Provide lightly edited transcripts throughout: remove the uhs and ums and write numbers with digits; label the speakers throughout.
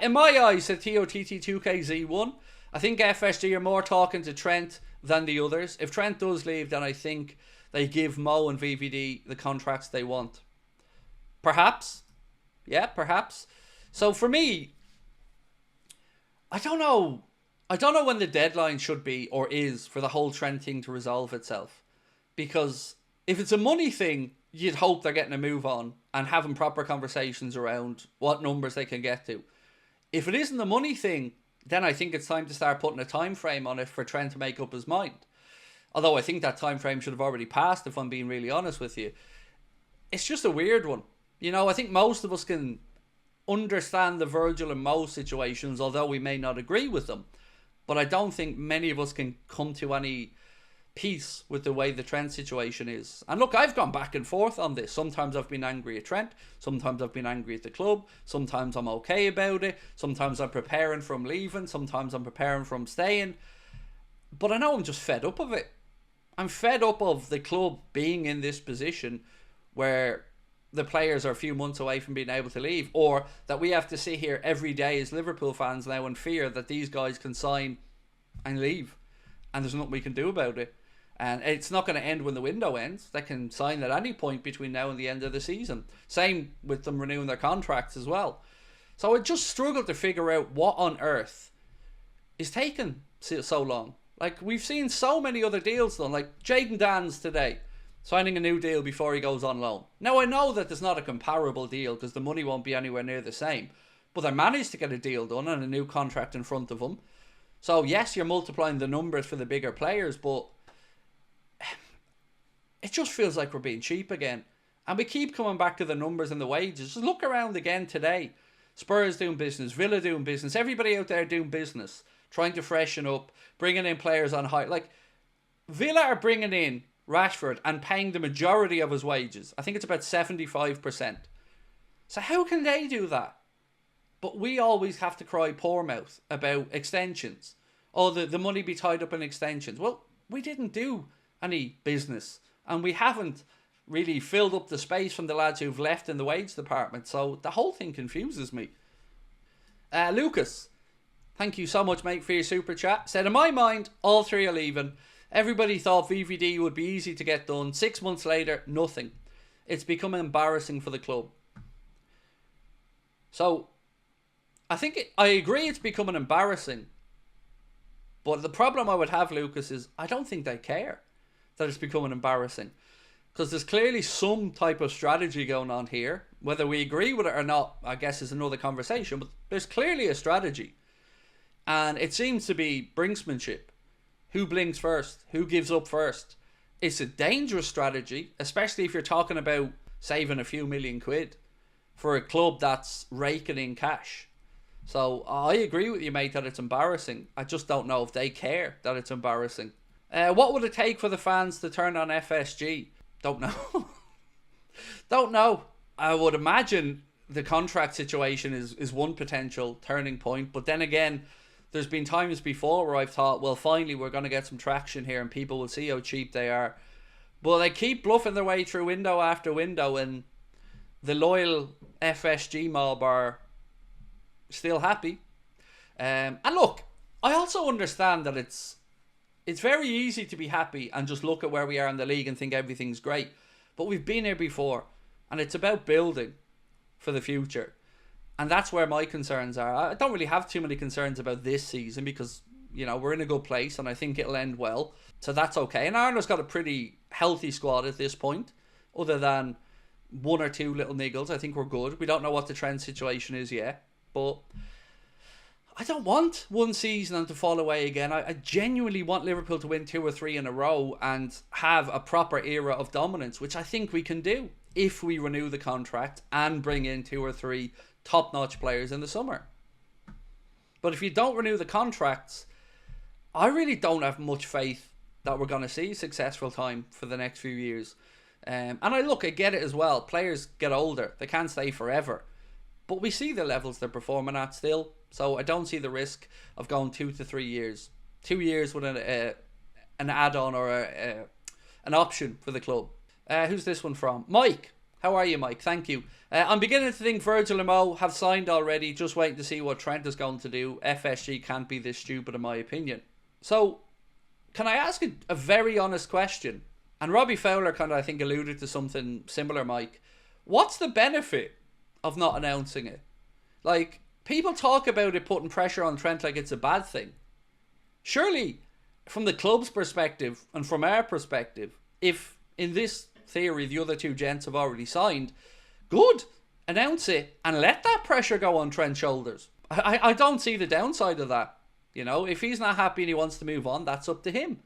Speaker 1: In my eyes, the TOTT2KZ1, I think FSG are more talking to Trent than the others. If Trent does leave, then I think they give Mo and VVD the contracts they want. Perhaps. Yeah, perhaps. So for me, I don't know. I don't know when the deadline should be or is for the whole Trent thing to resolve itself. Because if it's a money thing, you'd hope they're getting a move on and having proper conversations around what numbers they can get to. If it isn't the money thing, then I think it's time to start putting a time frame on it for Trent to make up his mind. Although I think that time frame should have already passed, if I'm being really honest with you. It's just a weird one. You know, I think most of us can understand the Virgil and Mo situations, although we may not agree with them. But I don't think many of us can come to any peace with the way the Trent situation is. And look, I've gone back and forth on this. Sometimes I've been angry at Trent. Sometimes I've been angry at the club. Sometimes I'm okay about it. Sometimes I'm preparing for him leaving. Sometimes I'm preparing for him staying. But I know I'm just fed up of it. I'm fed up of the club being in this position where the players are a few months away from being able to leave, or that we have to sit here every day as Liverpool fans now in fear that these guys can sign and leave and there's nothing we can do about it. And it's not going to end when the window ends. They can sign at any point between now and the end of the season. Same with them renewing their contracts as well. So I just struggle to figure out what on earth is taking so long. Like, we've seen so many other deals done, like Jayden Danns today signing a new deal before he goes on loan. Now, I know that there's not a comparable deal because the money won't be anywhere near the same. But they managed to get a deal done and a new contract in front of them. So, yes, you're multiplying the numbers for the bigger players, but it just feels like we're being cheap again. And we keep coming back to the numbers and the wages. Just look around again today. Spurs doing business, Villa doing business, everybody out there doing business, trying to freshen up, bringing in players on high. Like, Villa are bringing in Rashford and paying the majority of his wages. I think it's about 75%. So how can they do that? But we always have to cry poor mouth about extensions. Oh, the money be tied up in extensions. Well, we didn't do any business. And we haven't really filled up the space from the lads who've left in the wage department. So the whole thing confuses me. Lucas, thank you so much, mate, for your super chat. Said, in my mind, all three are leaving. Everybody thought VVD would be easy to get done. 6 months later, nothing. It's become embarrassing for the club. So, I agree it's becoming embarrassing. But the problem I would have, Lucas, is I don't think they care that it's becoming embarrassing. Because there's clearly some type of strategy going on here. Whether we agree with it or not, I guess, is another conversation. But there's clearly a strategy. And it seems to be brinksmanship. Who blinks first? Who gives up first? It's a dangerous strategy, especially if you're talking about saving a few £1,000,000 for a club that's raking in cash. So I agree with you, mate, that it's embarrassing. I just don't know if they care that it's embarrassing. What would it take for the fans to turn on FSG? Don't know. Don't know. I would imagine the contract situation is one potential turning point. But then again, there's been times before where I've thought, well, finally we're going to get some traction here and people will see how cheap they are. But they keep bluffing their way through window after window, and the loyal FSG mob are still happy. And look, I also understand that it's very easy to be happy and just look at where we are in the league and think everything's great. But we've been here before, and it's about building for the future. And that's where my concerns are. I don't really have too many concerns about this season because, you know, we're in a good place and I think it'll end well. So that's okay. And Arno's got a pretty healthy squad at this point. Other than one or two little niggles, I think we're good. We don't know what the trend situation is yet. But I don't want one season and to fall away again. I genuinely want Liverpool to win 2 or 3 in a row and have a proper era of dominance, which I think we can do if we renew the contract and bring in 2 or 3 top-notch players in the summer. But if you don't renew the contracts, I really don't have much faith that we're going to see successful time for the next few years. And I get it as well. Players get older. They can't stay forever. But we see the levels they're performing at still. So I don't see the risk of going 2 to 3 years. 2 years with an add-on or an option for the club. Who's this one from? Mike. How are you, Mike? Thank you. I'm beginning to think Virgil and Mo have signed already, just waiting to see what Trent is going to do. FSG can't be this stupid in my opinion. So, can I ask a very honest question? And Robbie Fowler kind of, I think, alluded to something similar, Mike. What's the benefit of not announcing it? Like, people talk about it putting pressure on Trent like it's a bad thing. Surely, from the club's perspective and from our perspective, if in this theory the other two gents have already signed, good, announce it and let that pressure go on Trent's shoulders. I don't see the downside of that. You know, if he's not happy and he wants to move on, that's up to him.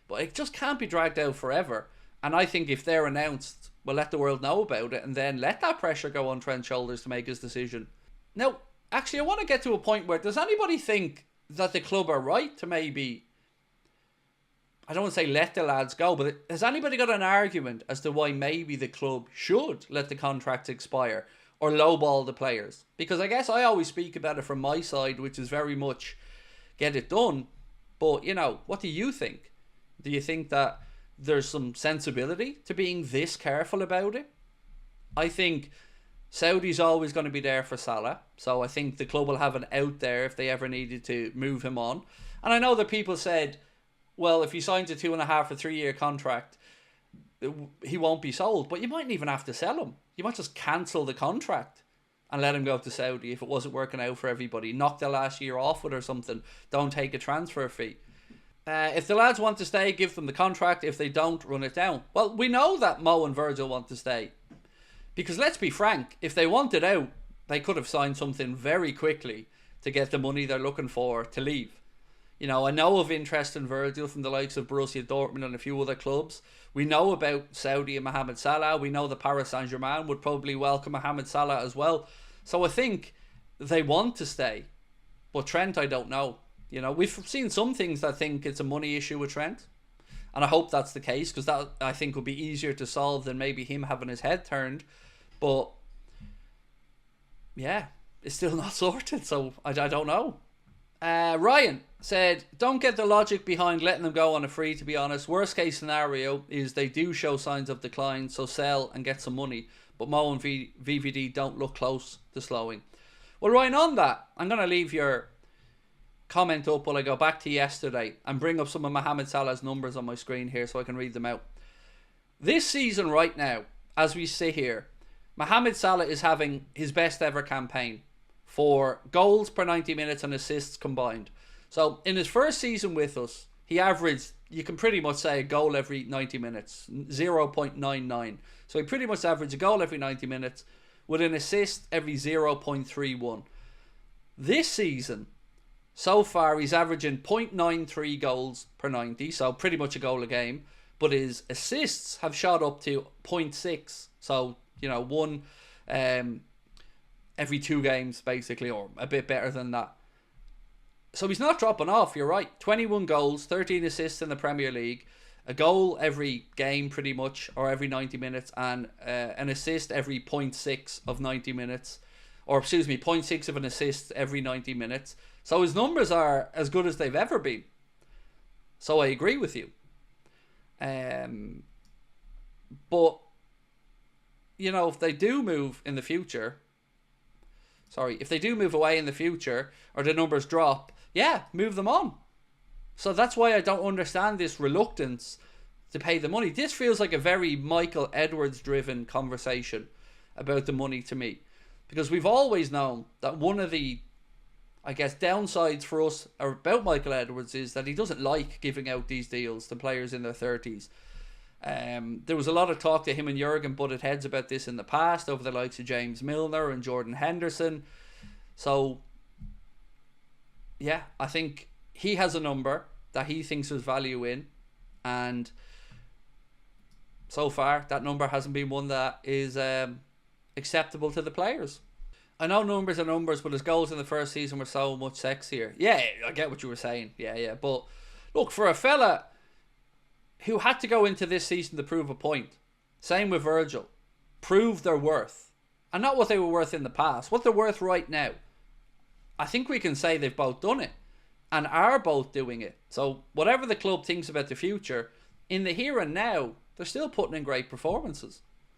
Speaker 1: But it just can't be dragged out forever. And I think if they're announced, we'll let the world know about it and then let that pressure go on Trent's shoulders to make his decision. Now, actually, I want to get to a point where, does anybody think that the club are right to maybe, I don't want to say let the lads go, but has anybody got an argument as to why maybe the club should let the contracts expire or lowball the players? Because I guess I always speak about it from my side, which is very much get it done. But, you know, what do you think? Do you think that there's some sensibility to being this careful about it? I think Saudi's always going to be there for Salah. So I think the club will have an out there if they ever needed to move him on. And I know that people said, well, if he signs a 2.5 or 3 year contract, he won't be sold. But you mightn't even have to sell him. You might just cancel the contract and let him go to Saudi if it wasn't working out for everybody. Knock the last year off it or something. Don't take a transfer fee. If the lads want to stay, give them the contract. If they don't, run it down. Well, we know that Mo and Virgil want to stay. Because let's be frank, if they wanted out, they could have signed something very quickly to get the money they're looking for to leave. You know, I know of interest in Virgil from the likes of Borussia Dortmund and a few other clubs. We know about Saudi and Mohamed Salah. We know that Paris Saint-Germain would probably welcome Mohamed Salah as well. So I think they want to stay. But Trent, I don't know. You know, we've seen some things that think it's a money issue with Trent. And I hope that's the case, because that, I think, would be easier to solve than maybe him having his head turned. But, yeah, it's still not sorted. So I don't know. Ryan said, don't get the logic behind letting them go on a free, to be honest. Worst case scenario is they do show signs of decline, so sell and get some money. But Mo and VVD don't look close to slowing. Well, Ryan, on that, I'm going to leave your comment up while I go back to yesterday and bring up some of Mohamed Salah's numbers on my screen here so I can read them out. This season right now, as we sit here, Mohamed Salah is having his best ever campaign for goals per 90 minutes and assists combined. So in his first season with us, he averaged, you can pretty much say, a goal every 90 minutes, 0.99. So he pretty much averaged a goal every 90 minutes with an assist every 0.31. This season, so far, he's averaging 0.93 goals per 90, so pretty much a goal a game. But his assists have shot up to 0.6, so, you know, one every 2 games, basically, or a bit better than that. So he's not dropping off, you're right. 21 goals, 13 assists in the Premier League, a goal every game, pretty much, or every 90 minutes, and an assist every 0.6 of 90 minutes. Or, excuse me, 0.6 of an assist every 90 minutes. So his numbers are as good as they've ever been. So I agree with you. But, you know, if they do move in the future, if they do move away in the future, or the numbers drop, yeah, move them on. So that's why I don't understand this reluctance to pay the money. This feels like a very Michael Edwards driven conversation about the money to me. Because we've always known that one of the, I guess, downsides for us about Michael Edwards is that he doesn't like giving out these deals to players in their 30s. There was a lot of talk to him and Jurgen butted heads about this in the past over the likes of James Milner and Jordan Henderson. So, yeah, I think he has a number that he thinks there's value in. And so far, that number hasn't been one that is acceptable to the players. I know numbers are numbers, but his goals in the first season were so much sexier. Yeah, I get what you were saying. Yeah. But look, for a fella who had to go into this season to prove a point, same with Virgil, prove their worth. And not what they were worth in the past, what they're worth right now. I think we can say they've both done it and are both doing it. So whatever the club thinks about the future, in the here and now, they're still putting in great performances.